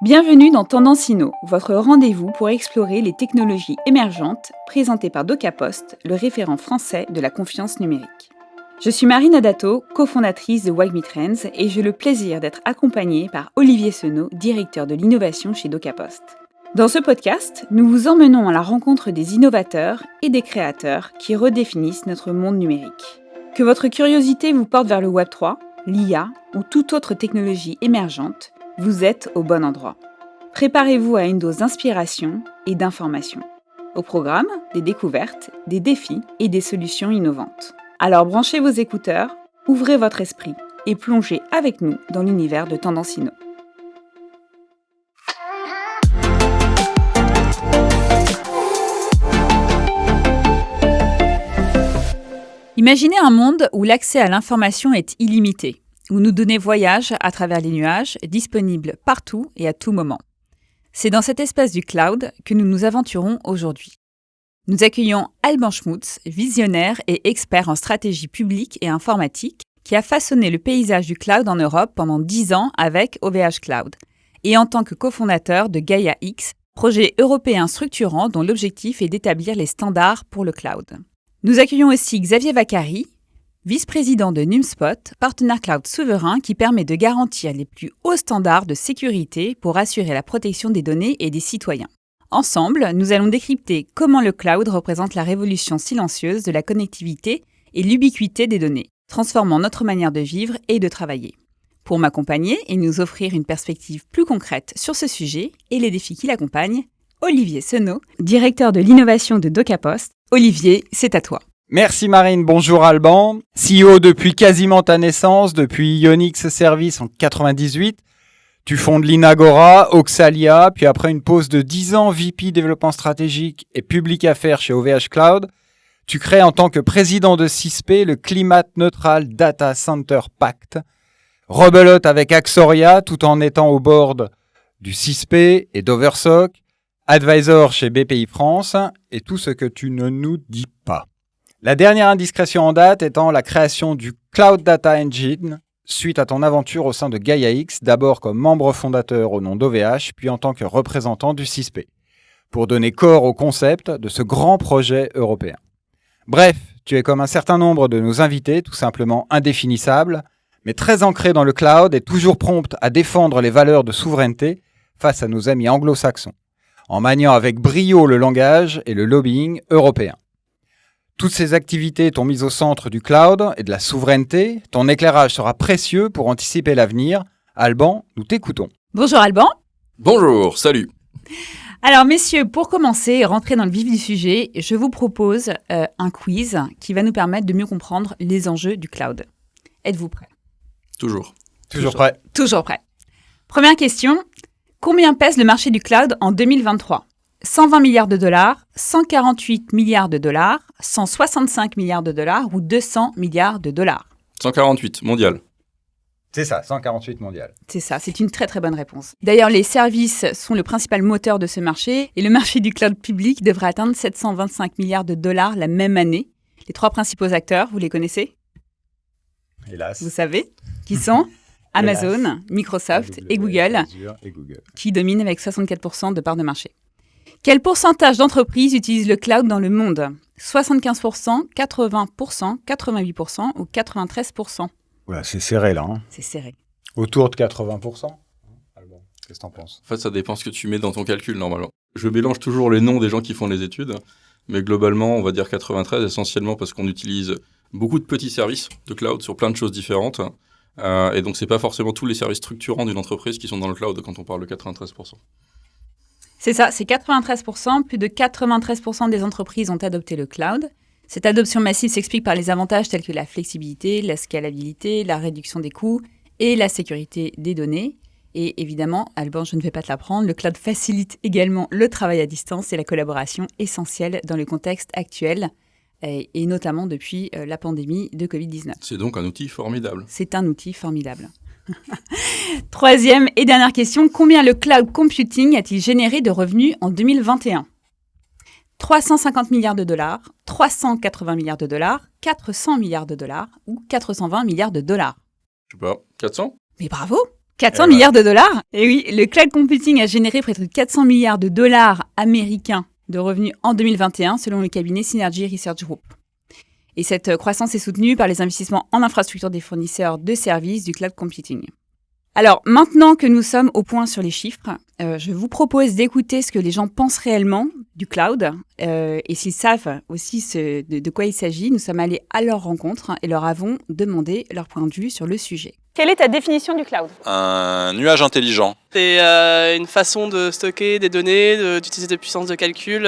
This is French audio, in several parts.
Bienvenue dans Tendance Inno, votre rendez-vous pour explorer les technologies émergentes présentées par DocaPost, le référent français de la confiance numérique. Je suis Marine Adato, cofondatrice de WAGMI Trends et j'ai le plaisir d'être accompagnée par Olivier Senot, directeur de l'innovation chez DocaPost. Dans ce podcast, nous vous emmenons à la rencontre des innovateurs et des créateurs qui redéfinissent notre monde numérique. Que votre curiosité vous porte vers le Web3, l'IA ou toute autre technologie émergente, vous êtes au bon endroit. Préparez-vous à une dose d'inspiration et d'information. Au programme, des découvertes, des défis et des solutions innovantes. Alors branchez vos écouteurs, ouvrez votre esprit et plongez avec nous dans l'univers de Tendance Inno. Imaginez un monde où l'accès à l'information est illimité, où nos données voyagent à travers les nuages, disponibles partout et à tout moment. C'est dans cet espace du cloud que nous nous aventurons aujourd'hui. Nous accueillons Alban Schmutz, visionnaire et expert en stratégie publique et informatique, qui a façonné le paysage du cloud en Europe pendant 10 ans avec OVH Cloud, et en tant que cofondateur de Gaia-X, projet européen structurant dont l'objectif est d'établir les standards pour le cloud. Nous accueillons aussi Xavier Vaccari, vice-président de NumSpot, partenaire cloud souverain qui permet de garantir les plus hauts standards de sécurité pour assurer la protection des données et des citoyens. Ensemble, nous allons décrypter comment le cloud représente la révolution silencieuse de la connectivité et l'ubiquité des données, transformant notre manière de vivre et de travailler. Pour m'accompagner et nous offrir une perspective plus concrète sur ce sujet et les défis qui l'accompagnent, Olivier Senot, directeur de l'innovation de DocaPost. Olivier, c'est à toi. Merci Marine, bonjour Alban. CEO depuis quasiment ta naissance, depuis Ionix Service en 98. Tu fondes l'Inagora, Oxalia, puis après une pause de 10 ans, VP développement stratégique et public affaires chez OVH Cloud, tu crées en tant que président de CISP le Climate Neutral Data Center Pact, rebelote avec Axoria tout en étant au board du CISP et d'Oversoc, advisor chez BPI France et tout ce que tu ne nous dis pas. La dernière indiscrétion en date étant la création du Cloud Data Engine suite à ton aventure au sein de Gaia-X, d'abord comme membre fondateur au nom d'OVH, puis en tant que représentant du CISP, pour donner corps au concept de ce grand projet européen. Bref, tu es comme un certain nombre de nos invités, tout simplement indéfinissable, mais très ancré dans le cloud et toujours prompte à défendre les valeurs de souveraineté face à nos amis anglo-saxons, en maniant avec brio le langage et le lobbying européen. Toutes ces activités t'ont mis au centre du cloud et de la souveraineté. Ton éclairage sera précieux pour anticiper l'avenir. Alban, nous t'écoutons. Bonjour Alban. Bonjour, salut. Alors messieurs, pour commencer et rentrer dans le vif du sujet, je vous propose un quiz qui va nous permettre de mieux comprendre les enjeux du cloud. Êtes-vous prêts ? Toujours prêt. Toujours prêt. Première question, combien pèse le marché du cloud en 2023 ? 120 milliards de dollars, 148 milliards de dollars, 165 milliards de dollars ou 200 milliards de dollars. 148, mondial. C'est ça, 148 mondial. C'est ça, c'est une très très bonne réponse. D'ailleurs, les services sont le principal moteur de ce marché et le marché du cloud public devrait atteindre 725 milliards de dollars la même année. Les trois principaux acteurs, vous les connaissez ? Hélas. Vous savez qui sont Amazon, Microsoft et Google, qui dominent avec 64% de part de marché. Quel pourcentage d'entreprises utilisent le cloud dans le monde ? 75%, 80%, 88% ou 93% ? Oula, c'est serré là. Hein. C'est serré. Autour de 80%. Alban, qu'est-ce que t'en penses ? En fait, ça dépend ce que tu mets dans ton calcul, normalement. Je mélange toujours les noms des gens qui font les études, mais globalement, on va dire 93, essentiellement parce qu'on utilise beaucoup de petits services de cloud sur plein de choses différentes. Et donc, c'est pas forcément tous les services structurants d'une entreprise qui sont dans le cloud quand on parle de 93%. C'est ça, c'est 93%. Plus de 93% des entreprises ont adopté le cloud. Cette adoption massive s'explique par les avantages tels que la flexibilité, la scalabilité, la réduction des coûts et la sécurité des données. Et évidemment, Alban, je ne vais pas te l'apprendre, le cloud facilite également le travail à distance et la collaboration essentielle dans le contexte actuel, et notamment depuis la pandémie de Covid-19. C'est donc un outil formidable. C'est un outil formidable. Troisième et dernière question, combien le cloud computing a-t-il généré de revenus en 2021 ? 350 milliards de dollars, 380 milliards de dollars, 400 milliards de dollars ou 420 milliards de dollars ? Je sais pas, 400 ? Mais bravo, 400 milliards de dollars. Et oui, le cloud computing a généré près de 400 milliards de dollars américains de revenus en 2021, selon le cabinet Synergy Research Group. Et cette croissance est soutenue par les investissements en infrastructure des fournisseurs de services du cloud computing. Alors, maintenant que nous sommes au point sur les chiffres, je vous propose d'écouter ce que les gens pensent réellement du cloud et s'ils savent aussi de quoi il s'agit. Nous sommes allés à leur rencontre et leur avons demandé leur point de vue sur le sujet. Quelle est ta définition du cloud ? Un nuage intelligent. C'est une façon de stocker des données, d'utiliser des puissances de calcul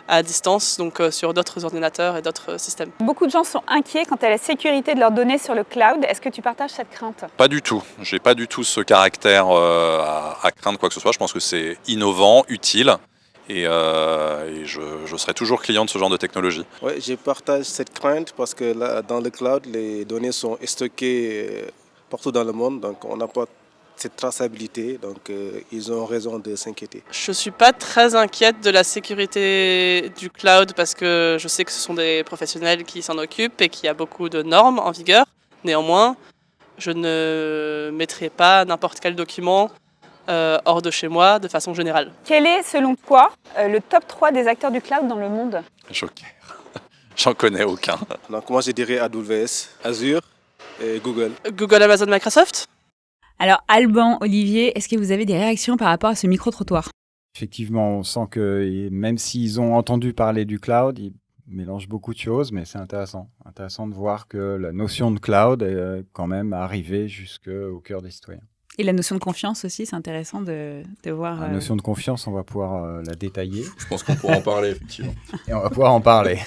à distance, donc sur d'autres ordinateurs et d'autres systèmes. Beaucoup de gens sont inquiets quant à la sécurité de leurs données sur le cloud. Est-ce que tu partages cette crainte ? Pas du tout. J'ai pas du tout ce caractère à craindre quoi que ce soit. Je pense que c'est innovant, utile. Et je serai toujours client de ce genre de technologie. Oui, je partage cette crainte parce que là, dans le cloud, les données sont stockées partout dans le monde, donc on n'a pas cette traçabilité, donc ils ont raison de s'inquiéter. Je ne suis pas très inquiète de la sécurité du cloud parce que je sais que ce sont des professionnels qui s'en occupent et qu'il y a beaucoup de normes en vigueur. Néanmoins, je ne mettrai pas n'importe quel document hors de chez moi de façon générale. Quel est, selon toi, le top 3 des acteurs du cloud dans le monde ? Joker. J'en connais aucun. Donc moi je dirais AWS, Azure et Google. Google, Amazon, Microsoft ? Alors, Alban, Olivier, est-ce que vous avez des réactions par rapport à ce micro-trottoir ? Effectivement, on sent que même s'ils ont entendu parler du cloud, ils mélangent beaucoup de choses, mais c'est intéressant. Intéressant de voir que la notion de cloud est quand même arrivée jusqu'au cœur des citoyens. Et la notion de confiance aussi, c'est intéressant de voir... La notion de confiance, on va pouvoir la détailler. Je pense qu'on pourra en parler, effectivement. Et on va pouvoir en parler.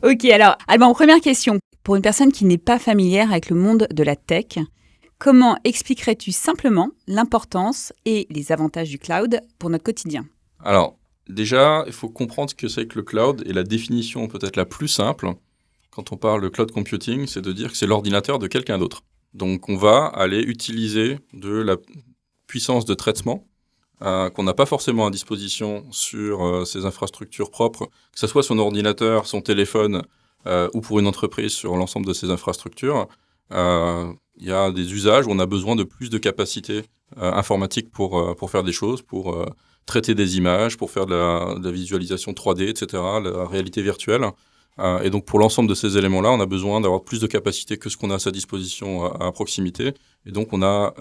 Ok, alors, Alban, première question. Pour une personne qui n'est pas familière avec le monde de la tech, comment expliquerais-tu simplement l'importance et les avantages du cloud pour notre quotidien ? Alors, déjà, il faut comprendre ce que c'est que le cloud, et la définition peut-être la plus simple, quand on parle de cloud computing, c'est de dire que c'est l'ordinateur de quelqu'un d'autre. Donc, on va aller utiliser de la puissance de traitement qu'on n'a pas forcément à disposition sur ces infrastructures propres, que ce soit son ordinateur, son téléphone ou pour une entreprise sur l'ensemble de ces infrastructures. Il y a des usages où on a besoin de plus de capacités informatiques pour faire des choses, pour traiter des images, pour faire de la visualisation 3D, etc., la réalité virtuelle. Et donc, pour l'ensemble de ces éléments-là, on a besoin d'avoir plus de capacités que ce qu'on a à sa disposition à proximité. Et donc, on a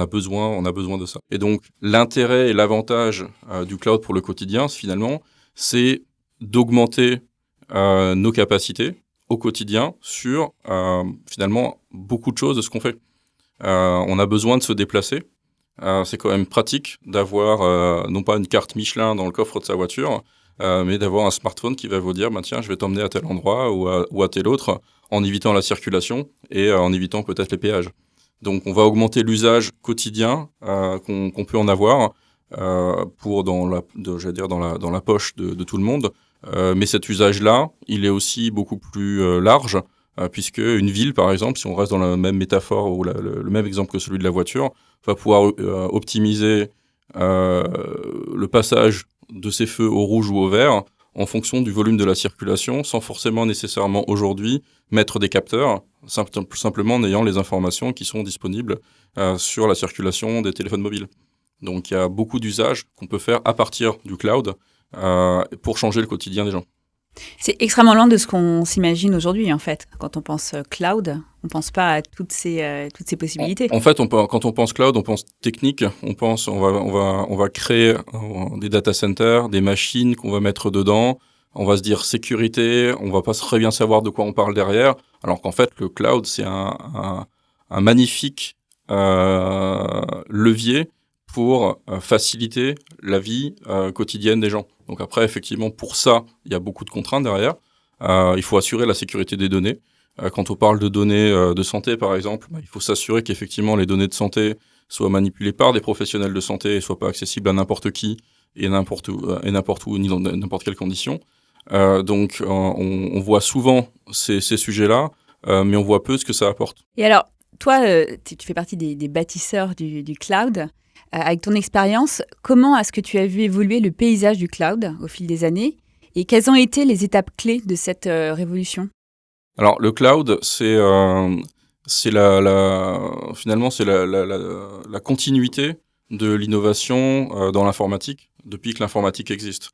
besoin de ça. Et donc, l'intérêt et l'avantage du cloud pour le quotidien, finalement, c'est d'augmenter nos capacités au quotidien sur, finalement, beaucoup de choses de ce qu'on fait. On a besoin de se déplacer. C'est quand même pratique d'avoir, non pas une carte Michelin dans le coffre de sa voiture, mais d'avoir un smartphone qui va vous dire tiens, je vais t'emmener à tel endroit ou à tel autre, en évitant la circulation et en évitant peut-être les péages. Donc, on va augmenter l'usage quotidien qu'on peut en avoir dans la poche de tout le monde. Mais cet usage-là, il est aussi beaucoup plus large, puisque une ville, par exemple, si on reste dans la même métaphore ou le même exemple que celui de la voiture, va pouvoir optimiser le passage de ces feux au rouge ou au vert en fonction du volume de la circulation, sans forcément nécessairement aujourd'hui mettre des capteurs, simplement en ayant les informations qui sont disponibles sur la circulation des téléphones mobiles. Donc il y a beaucoup d'usages qu'on peut faire à partir du cloud pour changer le quotidien des gens. C'est extrêmement loin de ce qu'on s'imagine aujourd'hui, en fait. Quand on pense cloud, on ne pense pas à toutes ces possibilités. En fait, quand on pense cloud, on pense technique. On va créer des data centers, des machines qu'on va mettre dedans. On va se dire sécurité. On ne va pas très bien savoir de quoi on parle derrière. Alors qu'en fait, le cloud, c'est un magnifique levier pour faciliter la vie quotidienne des gens. Donc après, effectivement, pour ça, il y a beaucoup de contraintes derrière. Il faut assurer la sécurité des données. Quand on parle de données de santé, par exemple, il faut s'assurer qu'effectivement, les données de santé soient manipulées par des professionnels de santé et ne soient pas accessibles à n'importe qui et n'importe où, ni dans n'importe quelle condition. Donc, on voit souvent ces sujets-là, mais on voit peu ce que ça apporte. Et alors, toi, tu fais partie des bâtisseurs du cloud. Avec ton expérience, comment est-ce que tu as vu évoluer le paysage du cloud au fil des années et quelles ont été les étapes clés de cette révolution ? Alors, le cloud, finalement, c'est la continuité de l'innovation dans l'informatique depuis que l'informatique existe.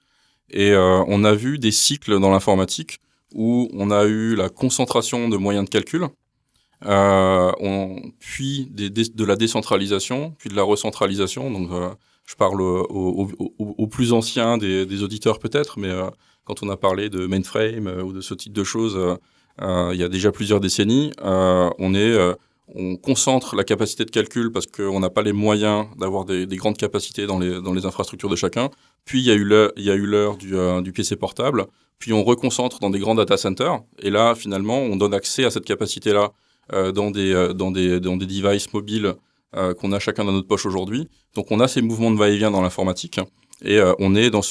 Et on a vu des cycles dans l'informatique où on a eu la concentration de moyens de calcul, puis de la décentralisation, puis de la recentralisation. Donc, je parle aux plus anciens des auditeurs peut-être, mais quand on a parlé de mainframe ou de ce type de choses, il y a déjà plusieurs décennies, on concentre la capacité de calcul parce qu'on n'a pas les moyens d'avoir des grandes capacités dans les infrastructures de chacun. Puis il y a eu l'heure du PC portable. Puis on reconcentre dans des grands data centers. Et là, finalement, on donne accès à cette capacité-là dans des devices mobiles qu'on a chacun dans notre poche aujourd'hui. Donc on a ces mouvements de va-et-vient dans l'informatique. Et on est dans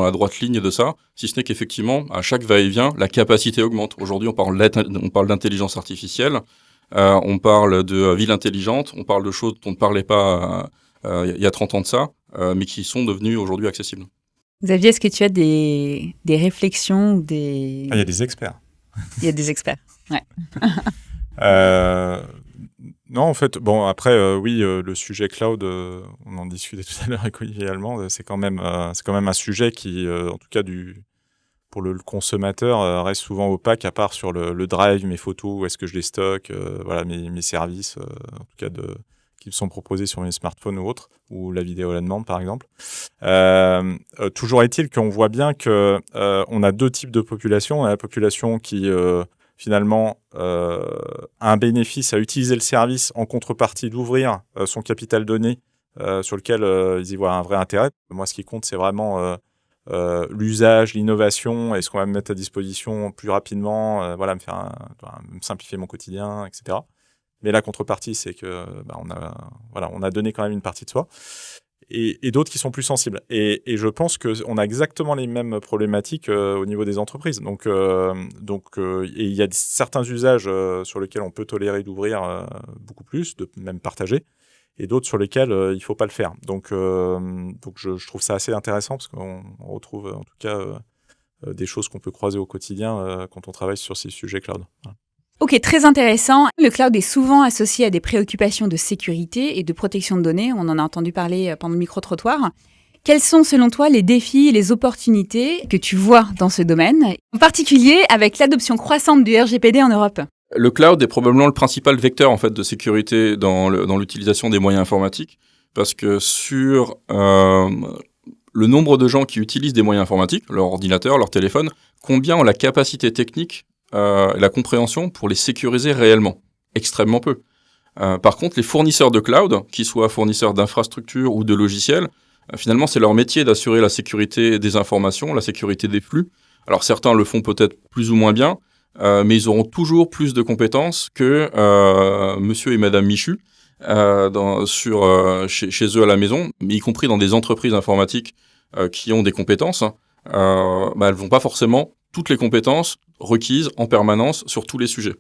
la droite ligne de ça, si ce n'est qu'effectivement, à chaque va-et-vient, la capacité augmente. Aujourd'hui, on parle d'intelligence artificielle, on parle de ville intelligente, on parle de choses dont on ne parlait pas il y a 30 ans de ça, mais qui sont devenues aujourd'hui accessibles. Xavier, est-ce que tu as des réflexions ou des... Il y a des experts. Il y a des experts, ouais. Non, en fait, bon, après, oui, le sujet cloud, on en discutait tout à l'heure avec Olivier Allemand, c'est quand même un sujet qui, en tout cas, pour le consommateur, reste souvent opaque, à part sur le drive, mes photos, où est-ce que je les stocke, voilà, mes services, en tout cas, qui me sont proposés sur mes smartphones ou autres, ou la vidéo à la demande, par exemple. Toujours est-il qu'on voit bien que on a deux types de populations. On a la population qui... finalement, un bénéfice à utiliser le service en contrepartie d'ouvrir son capital donné sur lequel ils y voient un vrai intérêt. Moi, ce qui compte, c'est vraiment l'usage, l'innovation et ce qu'on va me mettre à disposition plus rapidement, voilà, me simplifier mon quotidien, etc. Mais la contrepartie, c'est que on a donné quand même une partie de soi. Et d'autres qui sont plus sensibles. Et je pense qu'on a exactement les mêmes problématiques au niveau des entreprises. Donc, et il y a certains usages sur lesquels on peut tolérer d'ouvrir beaucoup plus, de même partager, et d'autres sur lesquels il ne faut pas le faire. Donc je trouve ça assez intéressant parce qu'on retrouve en tout cas des choses qu'on peut croiser au quotidien quand on travaille sur ces sujets cloud. Voilà. Ok, très intéressant. Le cloud est souvent associé à des préoccupations de sécurité et de protection de données. On en a entendu parler pendant le micro-trottoir. Quels sont, selon toi, les défis et les opportunités que tu vois dans ce domaine, en particulier avec l'adoption croissante du RGPD en Europe ? Le cloud est probablement le principal vecteur en fait, de sécurité dans l'utilisation des moyens informatiques, parce que sur le nombre de gens qui utilisent des moyens informatiques, leur ordinateur, leur téléphone, combien ont la capacité technique la compréhension pour les sécuriser réellement? Extrêmement peu. Par contre, les fournisseurs de cloud, qu'ils soient fournisseurs d'infrastructures ou de logiciels, finalement, c'est leur métier d'assurer la sécurité des informations, la sécurité des flux. Alors, certains le font peut-être plus ou moins bien, mais ils auront toujours plus de compétences que monsieur et madame Michu chez eux à la maison, mais y compris dans des entreprises informatiques qui ont des compétences. Elles vont pas forcément toutes les compétences requises en permanence sur tous les sujets.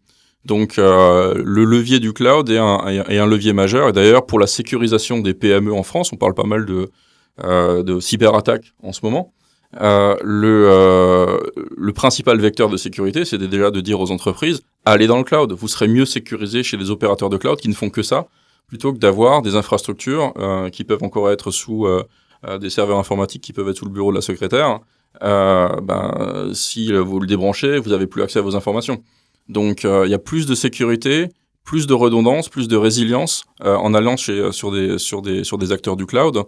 Donc, le levier du cloud est un levier majeur. Et d'ailleurs, pour la sécurisation des PME en France, on parle pas mal de cyberattaques en ce moment. Le principal vecteur de sécurité, c'est déjà de dire aux entreprises, allez dans le cloud. Vous serez mieux sécurisés chez les opérateurs de cloud qui ne font que ça, plutôt que d'avoir des infrastructures qui peuvent encore être sous des serveurs informatiques qui peuvent être sous le bureau de la secrétaire. Si vous le débranchez, vous n'avez plus accès à vos informations. Donc, il y a plus de sécurité, plus de redondance, plus de résilience en allant sur des acteurs du cloud.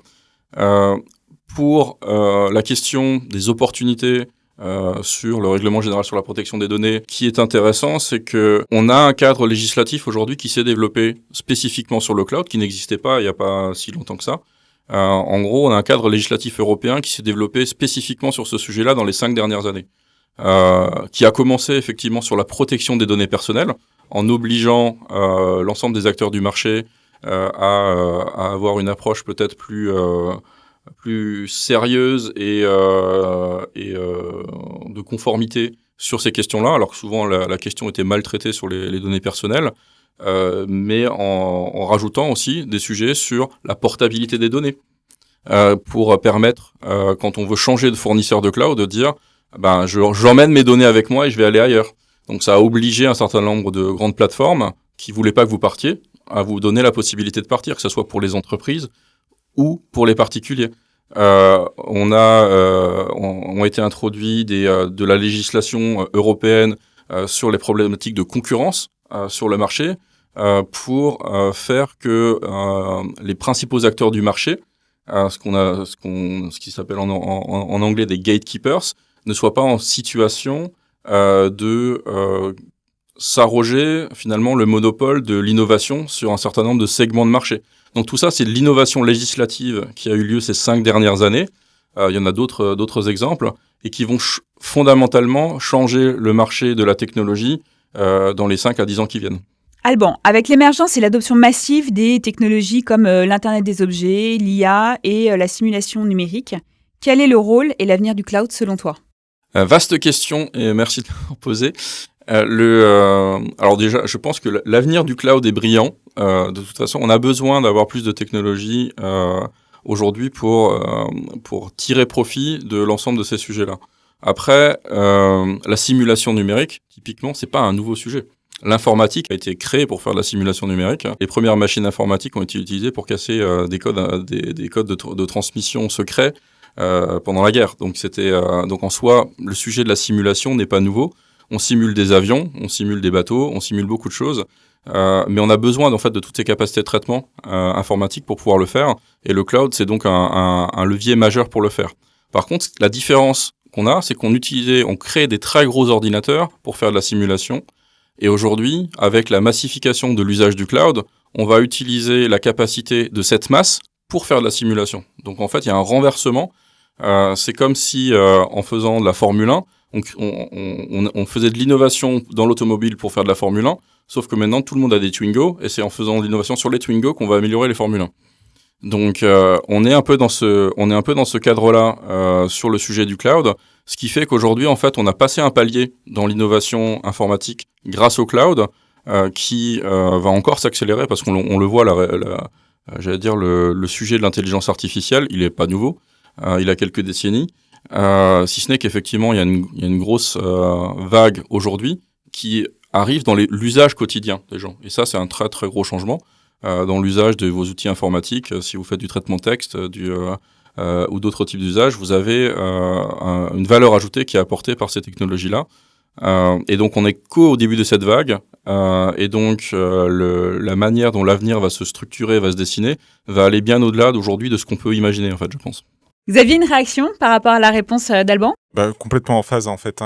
Pour la question des opportunités sur le règlement général sur la protection des données, qui est intéressant, c'est qu'on a un cadre législatif aujourd'hui qui s'est développé spécifiquement sur le cloud, qui n'existait pas il n'y a pas si longtemps que ça. En gros, on a un cadre législatif européen qui s'est développé spécifiquement sur ce sujet-là dans les 5 dernières années, qui a commencé effectivement sur la protection des données personnelles, en obligeant l'ensemble des acteurs du marché à avoir une approche peut-être plus sérieuse et de conformité sur ces questions-là, alors que souvent la question était mal traitée sur les données personnelles. Mais en rajoutant aussi des sujets sur la portabilité des données pour permettre, quand on veut changer de fournisseur de cloud, de dire j'emmène mes données avec moi et je vais aller ailleurs. Donc ça a obligé un certain nombre de grandes plateformes qui voulaient pas que vous partiez, à vous donner la possibilité de partir, que ce soit pour les entreprises ou pour les particuliers. Ont été introduits de la législation européenne sur les problématiques de concurrence sur le marché pour faire que les principaux acteurs du marché, ce qui s'appelle en anglais des gatekeepers, ne soient pas en situation de s'arroger finalement le monopole de l'innovation sur un certain nombre de segments de marché. Donc tout ça, c'est de l'innovation législative qui a eu lieu ces 5 dernières années. Il y en a d'autres exemples et qui vont fondamentalement changer le marché de la technologie dans les 5 à 10 ans qui viennent. Alban, avec l'émergence et l'adoption massive des technologies comme l'Internet des objets, l'IA et la simulation numérique, quel est le rôle et l'avenir du cloud selon toi ? Vaste question et merci de m'en poser. Alors déjà, je pense que l'avenir du cloud est brillant. De toute façon, on a besoin d'avoir plus de technologies aujourd'hui pour tirer profit de l'ensemble de ces sujets-là. Après, la simulation numérique, typiquement, c'est pas un nouveau sujet. L'informatique a été créée pour faire de la simulation numérique. Les premières machines informatiques ont été utilisées pour casser des codes de transmission secrets pendant la guerre. Donc donc en soi, le sujet de la simulation n'est pas nouveau. On simule des avions, on simule des bateaux, on simule beaucoup de choses, mais on a besoin en fait de toutes ces capacités de traitement informatique pour pouvoir le faire. Et le cloud, c'est donc un levier majeur pour le faire. Par contre, la différence qu'on a, c'est qu'on crée des très gros ordinateurs pour faire de la simulation. Et aujourd'hui, avec la massification de l'usage du cloud, on va utiliser la capacité de cette masse pour faire de la simulation. Donc en fait, il y a un renversement. C'est comme si en faisant de la Formule 1, on faisait de l'innovation dans l'automobile pour faire de la Formule 1, sauf que maintenant tout le monde a des Twingo et c'est en faisant de l'innovation sur les Twingo qu'on va améliorer les Formule 1. Donc on est un peu dans ce cadre-là sur le sujet du cloud, ce qui fait qu'aujourd'hui en fait on a passé un palier dans l'innovation informatique grâce au cloud qui va encore s'accélérer parce qu'on le voit j'allais dire le sujet de l'intelligence artificielle, il est pas nouveau, il a quelques décennies. Si ce n'est qu'effectivement, il y a une grosse vague aujourd'hui qui arrive dans l'usage quotidien des gens. Et ça, c'est un très, très gros changement dans l'usage de vos outils informatiques. Si vous faites du traitement texte ou d'autres types d'usages, vous avez une valeur ajoutée qui est apportée par ces technologies-là. Et donc, on n'est qu'au début de cette vague. Et donc, la manière dont l'avenir va se structurer, va se dessiner, va aller bien au-delà d'aujourd'hui de ce qu'on peut imaginer, en fait, je pense. Xavier, une réaction par rapport à la réponse d'Alban ? Complètement en phase en fait.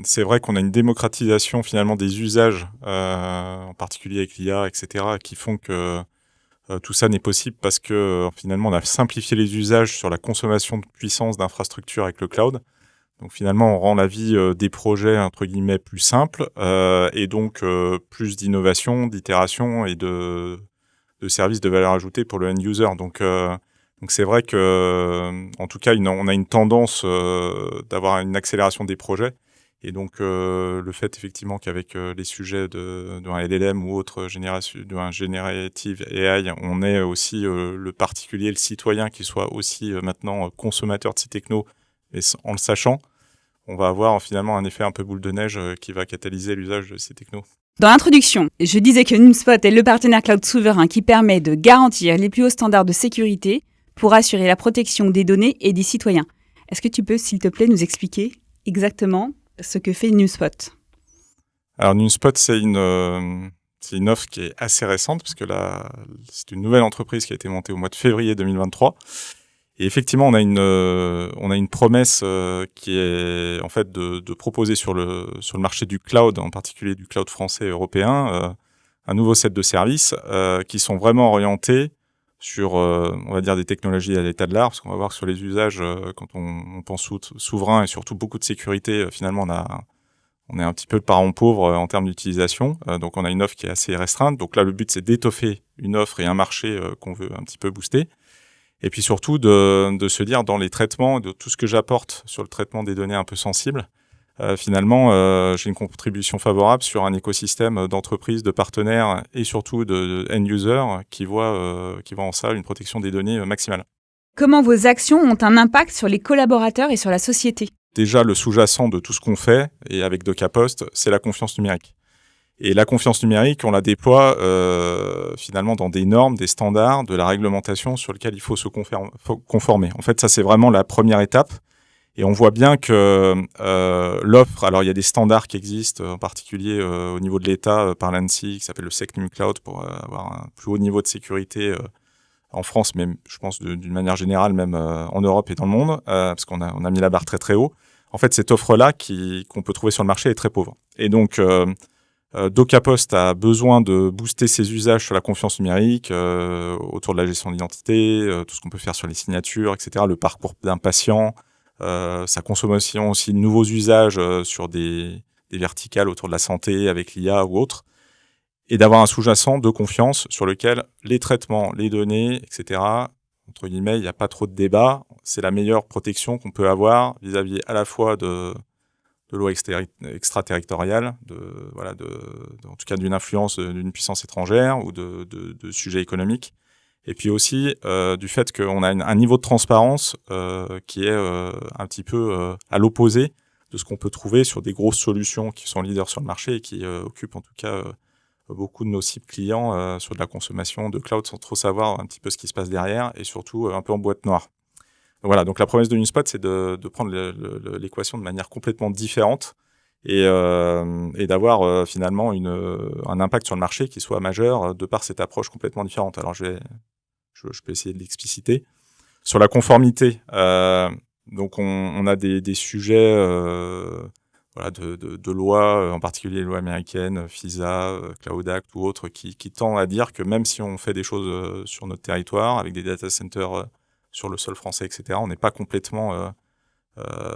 C'est vrai qu'on a une démocratisation finalement des usages, en particulier avec l'IA, etc., qui font que tout ça n'est possible parce que finalement on a simplifié les usages sur la consommation de puissance d'infrastructures avec le cloud. Donc finalement on rend la vie des projets entre guillemets plus simple et donc plus d'innovation, d'itération et de services de valeur ajoutée pour le end user. Donc c'est vrai que, en tout cas, on a une tendance d'avoir une accélération des projets. Et donc le fait effectivement qu'avec les sujets d'un LLM ou autre d'un générative AI, on ait aussi le particulier, le citoyen qui soit aussi maintenant consommateur de ces technos, et en le sachant, on va avoir finalement un effet un peu boule de neige qui va catalyser l'usage de ces technos. Dans l'introduction, je disais que Numspot est le partenaire cloud souverain qui permet de garantir les plus hauts standards de sécurité pour assurer la protection des données et des citoyens. Est-ce que tu peux, s'il te plaît, nous expliquer exactement ce que fait Numspot ? Alors Numspot, c'est une offre qui est assez récente, parce que c'est une nouvelle entreprise qui a été montée au mois de février 2023. Et effectivement, on a une promesse qui est en fait de proposer sur le marché du cloud, en particulier du cloud français et européen, un nouveau set de services qui sont vraiment orientés sur, on va dire, des technologies à l'état de l'art, parce qu'on va voir que sur les usages, quand on pense souverain et surtout beaucoup de sécurité, finalement, on est un petit peu de parent pauvre en termes d'utilisation. Donc, on a une offre qui est assez restreinte. Donc là, le but, c'est d'étoffer une offre et un marché qu'on veut un petit peu booster. Et puis surtout, de se dire, dans les traitements, de tout ce que j'apporte sur le traitement des données un peu sensibles, finalement, j'ai une contribution favorable sur un écosystème d'entreprises, de partenaires et surtout de end-users qui voient en ça une protection des données maximale. Comment vos actions ont un impact sur les collaborateurs et sur la société ? Déjà, le sous-jacent de tout ce qu'on fait, et avec DocaPost, c'est la confiance numérique. Et la confiance numérique, on la déploie finalement dans des normes, des standards, de la réglementation sur lesquels il faut se conformer. En fait, ça, c'est vraiment la première étape. Et on voit bien que l'offre, alors il y a des standards qui existent, en particulier au niveau de l'État, par l'ANSSI, qui s'appelle le SecNum Cloud, pour avoir un plus haut niveau de sécurité en France, mais je pense d'une manière générale, même en Europe et dans le monde, parce qu'on a mis la barre très très haut. En fait, cette offre-là qu'on peut trouver sur le marché est très pauvre. Et donc, DocaPost a besoin de booster ses usages sur la confiance numérique, autour de la gestion d'identité, tout ce qu'on peut faire sur les signatures, etc., le parcours d'un patient, sa consommation aussi de nouveaux usages sur des verticales autour de la santé avec l'IA ou autre, et d'avoir un sous-jacent de confiance sur lequel les traitements, les données, etc., entre guillemets, il n'y a pas trop de débat. C'est la meilleure protection qu'on peut avoir vis-à-vis à la fois de lois extraterritoriales, en tout cas d'une influence d'une puissance étrangère ou de sujets économiques. Et puis aussi du fait qu'on a un niveau de transparence qui est un petit peu à l'opposé de ce qu'on peut trouver sur des grosses solutions qui sont leaders sur le marché et qui occupent en tout cas beaucoup de nos cibles clients sur de la consommation de cloud sans trop savoir un petit peu ce qui se passe derrière et surtout un peu en boîte noire. Voilà, donc la promesse de Nuspot, c'est de prendre l'équation de manière complètement différente et d'avoir finalement un impact sur le marché qui soit majeur de par cette approche complètement différente. Alors je peux essayer de l'expliciter. Sur la conformité, donc on a des sujets de lois, en particulier les lois américaines, FISA, Cloud Act ou autres, qui tendent à dire que même si on fait des choses sur notre territoire, avec des data centers sur le sol français, etc., on n'est pas complètement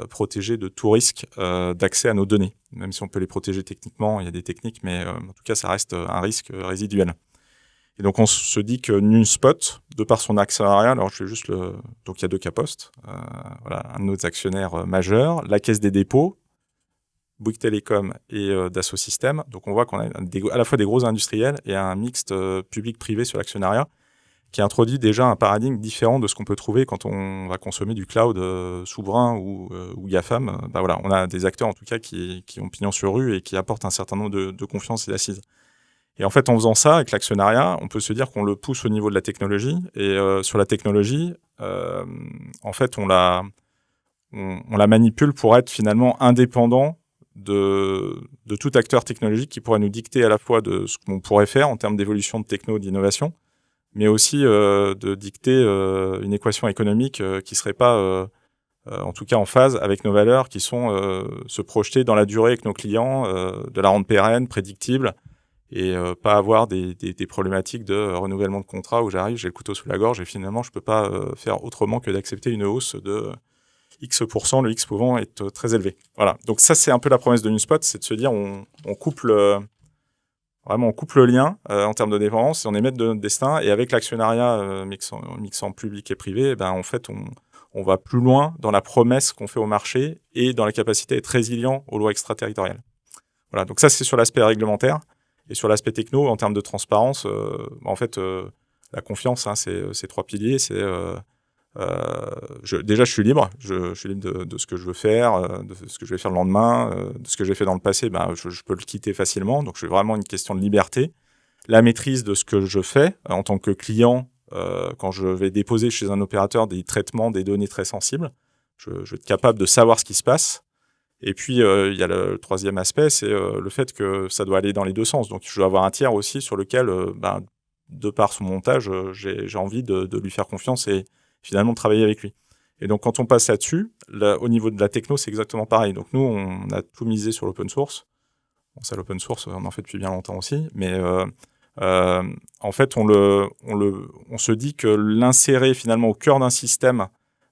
protégé de tout risque d'accès à nos données. Même si on peut les protéger techniquement, il y a des techniques, mais en tout cas, ça reste un risque résiduel. Et donc, on se dit que Nuspot, de par son actionnariat, alors je fais juste donc il y a DocaPost, un de nos actionnaires majeurs, la Caisse des dépôts, Bouygues Telecom et Dassault Systèmes. Donc, on voit qu'on a à la fois des gros industriels et un mixte public-privé sur l'actionnariat qui introduit déjà un paradigme différent de ce qu'on peut trouver quand on va consommer du cloud souverain ou GAFAM. On a des acteurs en tout cas qui ont pignon sur rue et qui apportent un certain nombre de confiance et d'assises. Et en fait, en faisant ça avec l'actionnariat, on peut se dire qu'on le pousse au niveau de la technologie. Et sur la technologie, en fait, on la manipule pour être finalement indépendant de tout acteur technologique qui pourrait nous dicter à la fois de ce qu'on pourrait faire en termes d'évolution de techno, d'innovation, mais aussi de dicter une équation économique qui serait pas, en tout cas en phase avec nos valeurs, qui sont se projeter dans la durée avec nos clients, de la rendre pérenne, prédictible, et pas avoir des problématiques de renouvellement de contrat où j'arrive, j'ai le couteau sous la gorge, et finalement, je peux pas faire autrement que d'accepter une hausse de X%, le X pouvant être très élevé. Voilà, donc ça, c'est un peu la promesse de Nuspot, c'est de se dire on coupe le lien en termes de dépendance, et on est maître de notre destin, et avec l'actionnariat mixant public et privé, en fait, on va plus loin dans la promesse qu'on fait au marché et dans la capacité à être résilient aux lois extraterritoriales. Voilà, donc ça, c'est sur l'aspect réglementaire. Et sur l'aspect techno, en termes de transparence, en fait, la confiance, c'est trois piliers. C'est déjà, je suis libre. Je suis libre de ce que je veux faire, de ce que je vais faire le lendemain, de ce que j'ai fait dans le passé. Je peux le quitter facilement. Donc, c'est vraiment une question de liberté. La maîtrise de ce que je fais en tant que client, quand je vais déposer chez un opérateur des traitements des données très sensibles, je vais être capable de savoir ce qui se passe. Et puis, il y a le troisième aspect, c'est le fait que ça doit aller dans les deux sens. Donc, je dois avoir un tiers aussi sur lequel, de par son montage, j'ai envie de lui faire confiance et finalement de travailler avec lui. Et donc, quand on passe là-dessus, au niveau de la techno, c'est exactement pareil. Donc, nous, on a tout misé sur l'open source. Bon, ça, l'open source, on en fait depuis bien longtemps aussi. Mais en fait, on se dit que l'insérer finalement au cœur d'un système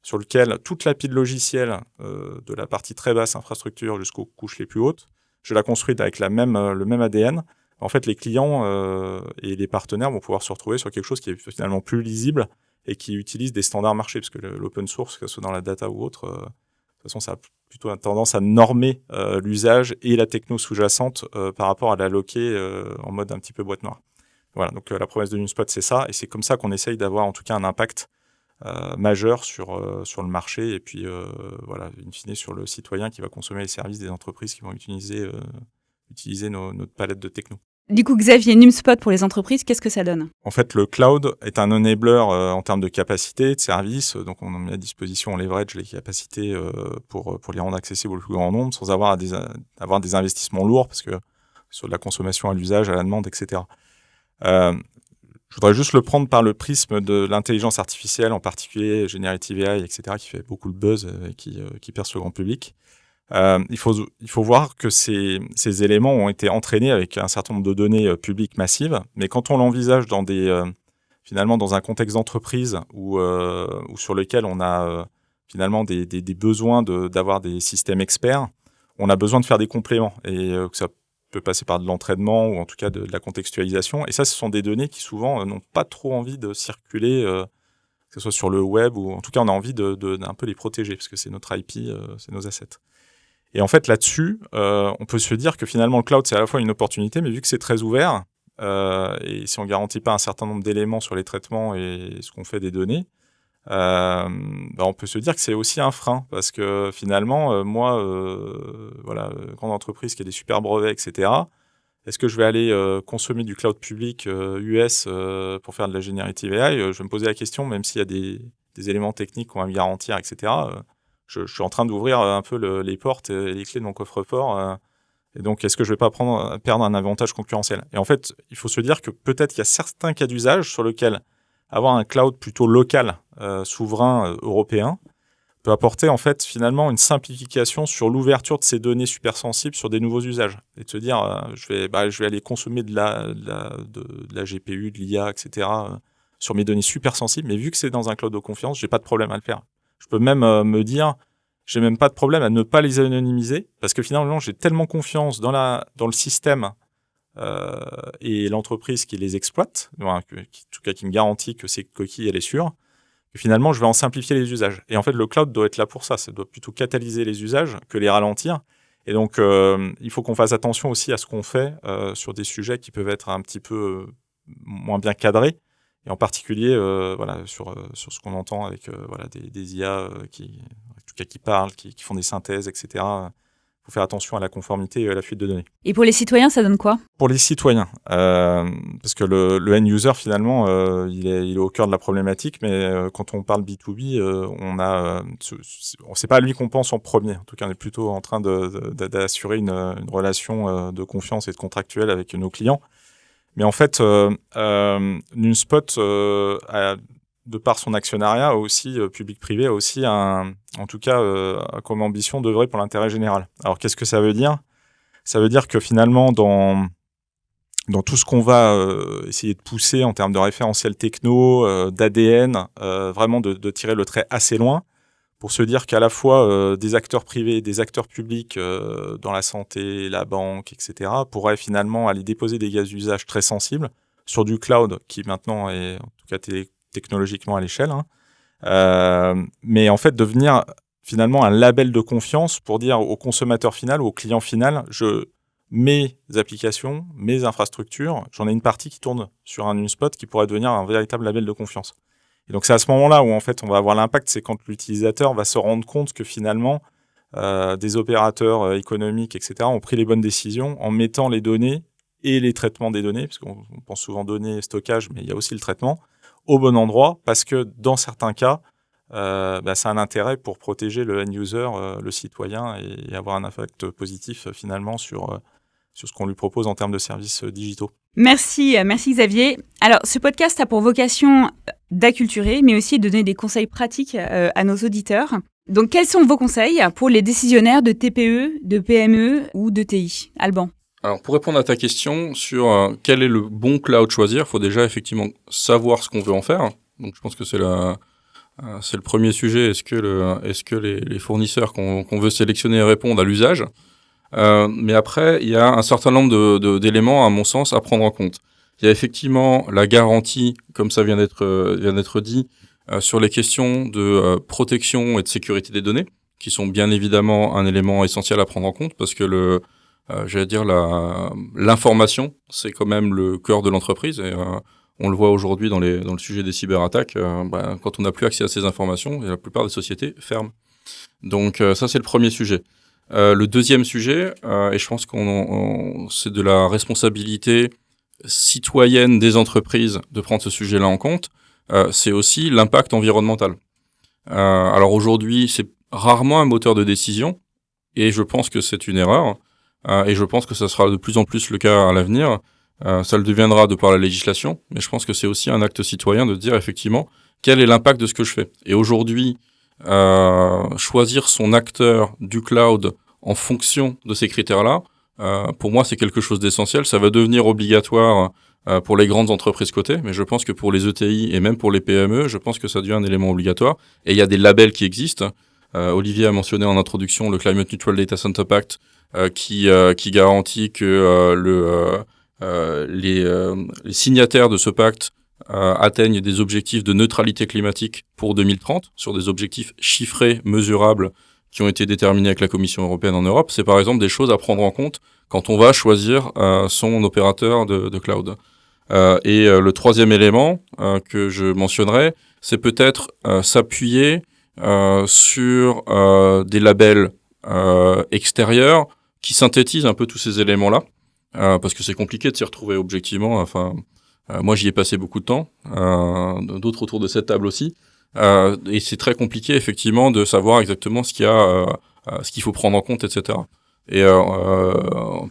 sur lequel toute la pile logicielle, de la partie très basse infrastructure jusqu'aux couches les plus hautes, je la construis avec le même ADN. En fait, les clients et les partenaires vont pouvoir se retrouver sur quelque chose qui est finalement plus lisible et qui utilise des standards marché, parce que l'open source, que ce soit dans la data ou autre, de toute façon, ça a plutôt tendance à normer l'usage et la techno sous-jacente par rapport à l'alloquer en mode un petit peu boîte noire. Voilà, donc la promesse de Nuspot, c'est ça, et c'est comme ça qu'on essaye d'avoir en tout cas un impact majeur sur le marché et puis in fine sur le citoyen qui va consommer les services des entreprises qui vont utiliser utiliser notre palette de techno. Du coup, Xavier, NumSpot pour les entreprises, qu'est-ce que ça donne ? En fait, le cloud est un enabler en termes de capacité, de service. Donc, on met à disposition, on leverage les capacités pour les rendre accessibles au plus grand nombre sans avoir avoir des investissements lourds parce que sur de la consommation à l'usage, à la demande, etc. Je voudrais juste le prendre par le prisme de l'intelligence artificielle, en particulier Generative AI, etc., qui fait beaucoup de buzz et qui perce le grand public. Il faut voir que ces éléments ont été entraînés avec un certain nombre de données publiques massives, mais quand on l'envisage finalement dans un contexte d'entreprise ou sur lequel on a finalement des besoins d'avoir des systèmes experts, on a besoin de faire des compléments et que ça peut passer par de l'entraînement ou en tout cas de la contextualisation. Et ça, ce sont des données qui souvent n'ont pas trop envie de circuler, que ce soit sur le web ou en tout cas on a envie d'un peu les protéger parce que c'est notre IP, c'est nos assets. Et en fait, là-dessus, on peut se dire que finalement, le cloud, c'est à la fois une opportunité, mais vu que c'est très ouvert, et si on ne garantit pas un certain nombre d'éléments sur les traitements et ce qu'on fait des données, on peut se dire que c'est aussi un frein. Parce que finalement, grande entreprise qui a des super brevets, etc., est-ce que je vais aller consommer du cloud public US pour faire de la Generative AI ? Je vais me poser la question, même s'il y a des éléments techniques qu'on va me garantir, etc., je suis en train d'ouvrir un peu les portes et les clés de mon coffre-fort. Et donc, est-ce que je ne vais pas perdre un avantage concurrentiel ? Et en fait, il faut se dire que peut-être qu'il y a certains cas d'usage sur lesquels avoir un cloud plutôt local, souverain, européen, peut apporter en fait finalement une simplification sur l'ouverture de ces données super sensibles sur des nouveaux usages. Et de se dire, je vais aller consommer de la GPU, de l'IA, etc., sur mes données super sensibles, mais vu que c'est dans un cloud de confiance, je n'ai pas de problème à le faire. Je peux même me dire, j'ai même pas de problème à ne pas les anonymiser parce que finalement, j'ai tellement confiance dans le système et l'entreprise qui les exploite, en tout cas qui me garantit que cette coquille, elle est sûre, que finalement, je vais en simplifier les usages. Et en fait, le cloud doit être là pour ça. Ça doit plutôt catalyser les usages que les ralentir. Et donc, il faut qu'on fasse attention aussi à ce qu'on fait sur des sujets qui peuvent être un petit peu moins bien cadrés. Et en particulier, sur ce qu'on entend avec des IA qui parlent, qui font des synthèses, etc. Il faut faire attention à la conformité et à la fuite de données. Et pour les citoyens, ça donne quoi ? Pour les citoyens, parce que le end-user, finalement, il est au cœur de la problématique, mais quand on parle B2B, c'est pas à lui qu'on pense en premier. En tout cas, on est plutôt en train d'assurer une relation de confiance et de contractuel avec nos clients. Mais en fait, NumSpot, de par son actionnariat aussi public-privé, a aussi comme ambition d'œuvrer pour l'intérêt général. Alors qu'est-ce que ça veut dire ? Ça veut dire que finalement, dans tout ce qu'on va essayer de pousser en termes de référentiel techno, d'ADN, vraiment de tirer le trait assez loin, pour se dire qu'à la fois des acteurs privés, des acteurs publics dans la santé, la banque, etc., pourraient finalement aller déposer des cas d'usage très sensibles sur du cloud qui maintenant est en tout cas technologiquement à l'échelle, mais en fait devenir finalement un label de confiance pour dire au consommateur final ou au client final, mes applications, mes infrastructures, j'en ai une partie qui tourne sur un NumSpot qui pourrait devenir un véritable label de confiance. Et donc, c'est à ce moment-là où, en fait, on va avoir l'impact, c'est quand l'utilisateur va se rendre compte que finalement, des opérateurs économiques, etc., ont pris les bonnes décisions en mettant les données et les traitements des données, parce qu'on pense souvent données, stockage, mais il y a aussi le traitement, au bon endroit, parce que dans certains cas, ça a un intérêt pour protéger le end-user, le citoyen, et avoir un impact positif, finalement, sur ce qu'on lui propose en termes de services digitaux. Merci Xavier. Alors, ce podcast a pour vocation d'acculturer, mais aussi de donner des conseils pratiques à nos auditeurs. Donc, quels sont vos conseils pour les décisionnaires de TPE, de PME ou de TI ? Alban ? Alors, pour répondre à ta question sur quel est le bon cloud choisir, il faut déjà effectivement savoir ce qu'on veut en faire. Donc, je pense que c'est le premier sujet. Est-ce que les fournisseurs qu'on veut sélectionner répondent à l'usage ? Mais après, il y a un certain nombre d'éléments, à mon sens, à prendre en compte. Il y a effectivement la garantie, comme ça vient d'être dit, sur les questions de protection et de sécurité des données, qui sont bien évidemment un élément essentiel à prendre en compte, parce que l'information, c'est quand même le cœur de l'entreprise, et on le voit aujourd'hui dans le sujet des cyberattaques, quand on n'a plus accès à ces informations, la plupart des sociétés ferment. Donc ça, c'est le premier sujet. Le deuxième sujet, et je pense c'est de la responsabilité citoyenne des entreprises de prendre ce sujet-là en compte, c'est aussi l'impact environnemental. Alors aujourd'hui, c'est rarement un moteur de décision, et je pense que c'est une erreur, et je pense que ça sera de plus en plus le cas à l'avenir. Ça le deviendra de par la législation, mais je pense que c'est aussi un acte citoyen de dire effectivement quel est l'impact de ce que je fais. Et aujourd'hui, choisir son acteur du cloud en fonction de ces critères-là, pour moi, c'est quelque chose d'essentiel. Ça va devenir obligatoire pour les grandes entreprises cotées, mais je pense que pour les ETI et même pour les PME, je pense que ça devient un élément obligatoire. Et il y a des labels qui existent. Olivier a mentionné en introduction le Climate Neutral Data Center Pact, qui garantit que les signataires de ce pacte atteignent des objectifs de neutralité climatique pour 2030, sur des objectifs chiffrés, mesurables, qui ont été déterminés avec la Commission européenne en Europe. C'est par exemple des choses à prendre en compte quand on va choisir son opérateur de cloud. Et le troisième élément que je mentionnerai, c'est peut-être s'appuyer sur des labels extérieurs qui synthétisent un peu tous ces éléments-là, parce que c'est compliqué de s'y retrouver objectivement. Enfin, moi, j'y ai passé beaucoup de temps, d'autres autour de cette table aussi. Et c'est très compliqué effectivement de savoir exactement ce qu'il faut prendre en compte, etc. Et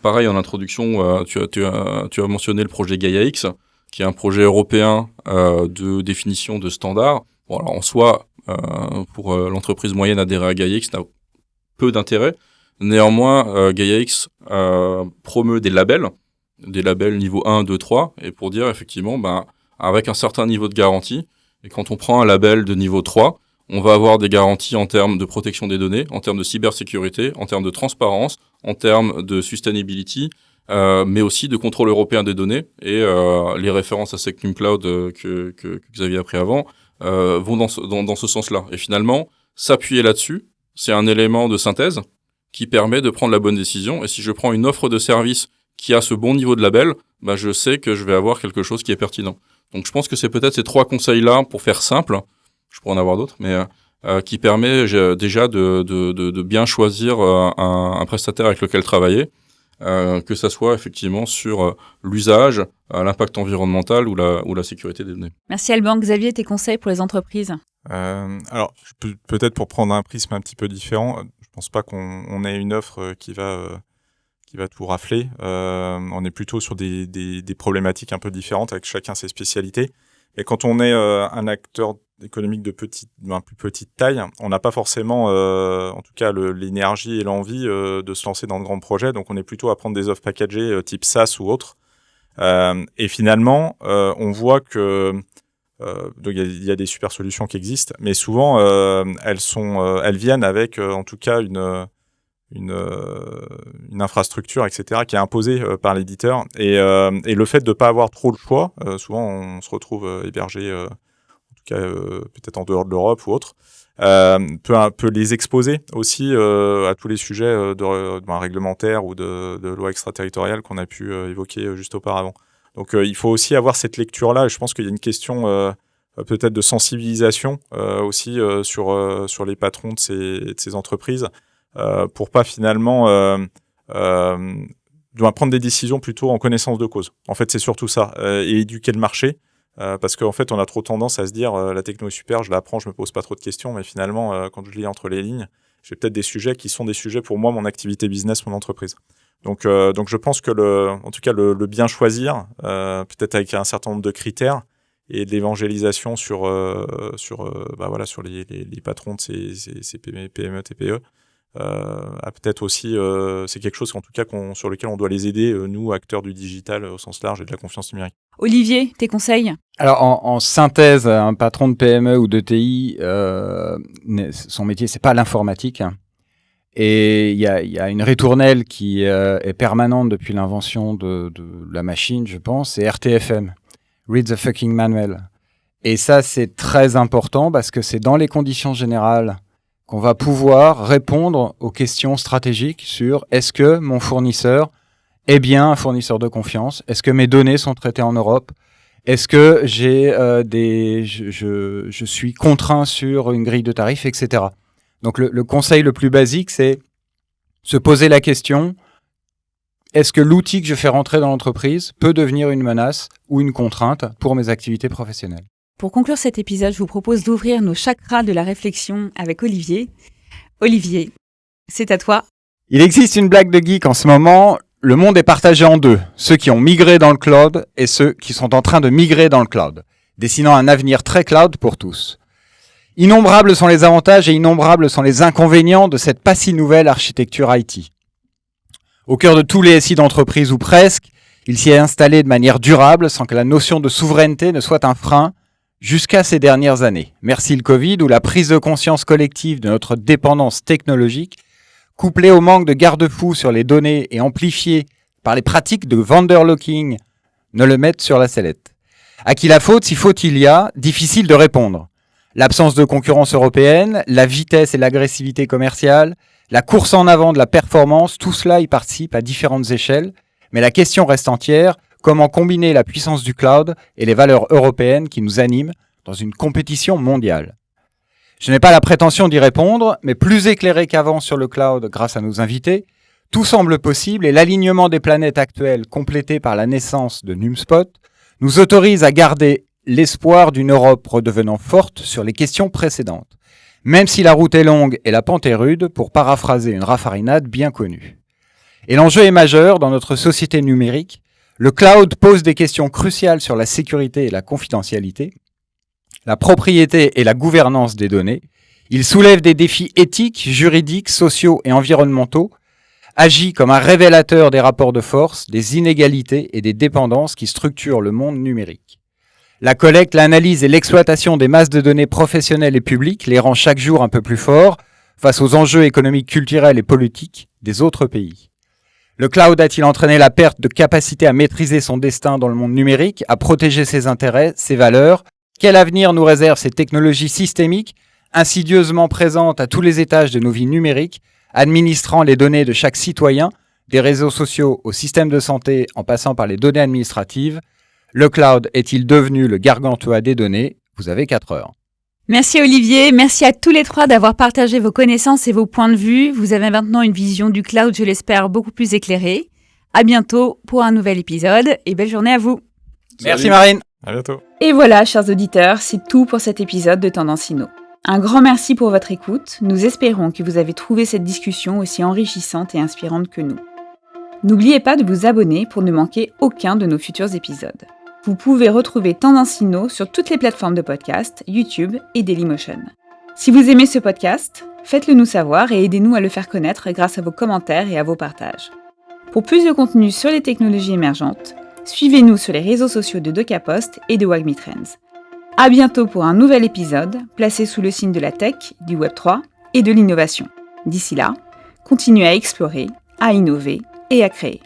pareil, en introduction, tu as mentionné le projet Gaia-X, qui est un projet européen de définition de standards. Bon, alors en soi, pour l'entreprise moyenne adhérer à Gaia-X n'a peu d'intérêt. Néanmoins, Gaia-X promeut des labels niveau 1, 2, 3, et pour dire effectivement, avec un certain niveau de garantie. Et quand on prend un label de niveau 3, on va avoir des garanties en termes de protection des données, en termes de cybersécurité, en termes de transparence, en termes de sustainability, mais aussi de contrôle européen des données. Et les références à Secnum Cloud que Xavier a pris avant vont dans ce sens-là. Et finalement, s'appuyer là-dessus, c'est un élément de synthèse qui permet de prendre la bonne décision. Et si je prends une offre de service qui a ce bon niveau de label, je sais que je vais avoir quelque chose qui est pertinent. Donc je pense que c'est peut-être ces 3 conseils-là, pour faire simple, je pourrais en avoir d'autres, mais qui permet déjà de bien choisir un prestataire avec lequel travailler, que ça soit effectivement sur l'usage, l'impact environnemental ou la sécurité des données. Merci Alban. Xavier, tes conseils pour les entreprises? Alors, peut-être pour prendre un prisme un petit peu différent, je pense pas qu'on ait une offre qui va tout rafler. On est plutôt sur des problématiques un peu différentes, avec chacun ses spécialités. Et quand on est un acteur économique de plus petite taille, on n'a pas forcément, en tout cas, l'énergie et l'envie de se lancer dans de grands projets. Donc, on est plutôt à prendre des offres packagées type SaaS ou autre. Et finalement, on voit que il y a des super solutions qui existent, mais souvent, elles viennent avec, en tout cas, une infrastructure, etc., qui est imposée par l'éditeur. Et le fait de ne pas avoir trop le choix, souvent on se retrouve hébergé, en tout cas peut-être en dehors de l'Europe ou autre, peut les exposer aussi à tous les sujets réglementaires ou de loi extraterritoriale qu'on a pu évoquer juste auparavant. Donc il faut aussi avoir cette lecture-là, et je pense qu'il y a une question peut-être de sensibilisation aussi sur les patrons de ces entreprises, pour pas finalement doit prendre des décisions plutôt en connaissance de cause. En fait, c'est surtout ça, et éduquer le marché, parce qu'en fait, on a trop tendance à se dire la techno est super, je l'apprends, je me pose pas trop de questions, mais finalement, quand je lis entre les lignes, j'ai peut-être des sujets qui sont des sujets pour moi, mon activité business, mon entreprise. Donc je pense que en tout cas, le bien choisir, peut-être avec un certain nombre de critères et de l'évangélisation sur les patrons de ces PME, TPE. Peut-être aussi, c'est quelque chose en tout cas sur lequel on doit les aider, nous, acteurs du digital au sens large et de la confiance numérique. Olivier, tes conseils? Alors en synthèse, un patron de PME ou de TI, son métier, c'est pas l'informatique. Et il y a une ritournelle qui est permanente depuis l'invention de la machine, je pense, c'est RTFM, Read the Fucking Manual. Et ça, c'est très important parce que c'est dans les conditions générales qu'on va pouvoir répondre aux questions stratégiques sur est-ce que mon fournisseur est bien un fournisseur de confiance? Est-ce que mes données sont traitées en Europe? Est-ce que je suis contraint sur une grille de tarifs, etc. Donc le conseil le plus basique, c'est Se poser la question, est-ce que l'outil que je fais rentrer dans l'entreprise peut devenir une menace ou une contrainte pour mes activités professionnelles? Pour conclure cet épisode, je vous propose d'ouvrir nos chakras de la réflexion avec Olivier. Olivier, c'est à toi. Il existe une blague de geek en ce moment. Le monde est partagé en deux. Ceux qui ont migré dans le cloud et ceux qui sont en train de migrer dans le cloud, dessinant un avenir très cloud pour tous. Innombrables sont les avantages et innombrables sont les inconvénients de cette pas si nouvelle architecture IT. Au cœur de tous les SI d'entreprise ou presque, il s'y est installé de manière durable sans que la notion de souveraineté ne soit un frein jusqu'à ces dernières années. Merci le Covid, où la prise de conscience collective de notre dépendance technologique, couplée au manque de garde-fous sur les données et amplifiée par les pratiques de vendor locking, ne le mettent sur la sellette. À qui la faute, si faute il y a, difficile de répondre. L'absence de concurrence européenne, la vitesse et l'agressivité commerciale, la course en avant de la performance, tout cela y participe à différentes échelles, mais la question reste entière: comment combiner la puissance du cloud et les valeurs européennes qui nous animent dans une compétition mondiale? Je n'ai pas la prétention d'y répondre, mais plus éclairé qu'avant sur le cloud grâce à nos invités, tout semble possible et l'alignement des planètes actuelles, complété par la naissance de NumSpot, nous autorise à garder l'espoir d'une Europe redevenant forte sur les questions précédentes, même si la route est longue et la pente est rude, pour paraphraser une raffarinade bien connue. Et l'enjeu est majeur dans notre société numérique. Le cloud pose des questions cruciales sur la sécurité et la confidentialité, la propriété et la gouvernance des données. Il soulève des défis éthiques, juridiques, sociaux et environnementaux, agit comme un révélateur des rapports de force, des inégalités et des dépendances qui structurent le monde numérique. La collecte, l'analyse et l'exploitation des masses de données professionnelles et publiques les rend chaque jour un peu plus forts face aux enjeux économiques, culturels et politiques des autres pays. Le cloud a-t-il entraîné la perte de capacité à maîtriser son destin dans le monde numérique, à protéger ses intérêts, ses valeurs? Quel avenir nous réservent ces technologies systémiques, insidieusement présentes à tous les étages de nos vies numériques, administrant les données de chaque citoyen, des réseaux sociaux au système de santé en passant par les données administratives? Le cloud est-il devenu le gargantua des données? Vous avez 4 heures. Merci Olivier, merci à tous les trois d'avoir partagé vos connaissances et vos points de vue. Vous avez maintenant une vision du cloud, je l'espère, beaucoup plus éclairée. À bientôt pour un nouvel épisode et belle journée à vous. Merci Marine. À bientôt. Et voilà, chers auditeurs, c'est tout pour cet épisode de Tendance Inno. Un grand merci pour votre écoute. Nous espérons que vous avez trouvé cette discussion aussi enrichissante et inspirante que nous. N'oubliez pas de vous abonner pour ne manquer aucun de nos futurs épisodes. Vous pouvez retrouver Tendance Inno sur toutes les plateformes de podcast, YouTube et Dailymotion. Si vous aimez ce podcast, faites-le nous savoir et aidez-nous à le faire connaître grâce à vos commentaires et à vos partages. Pour plus de contenu sur les technologies émergentes, suivez-nous sur les réseaux sociaux de DocaPost et de WAGMI Trends. À bientôt pour un nouvel épisode, placé sous le signe de la tech, du Web3 et de l'innovation. D'ici là, continuez à explorer, à innover et à créer.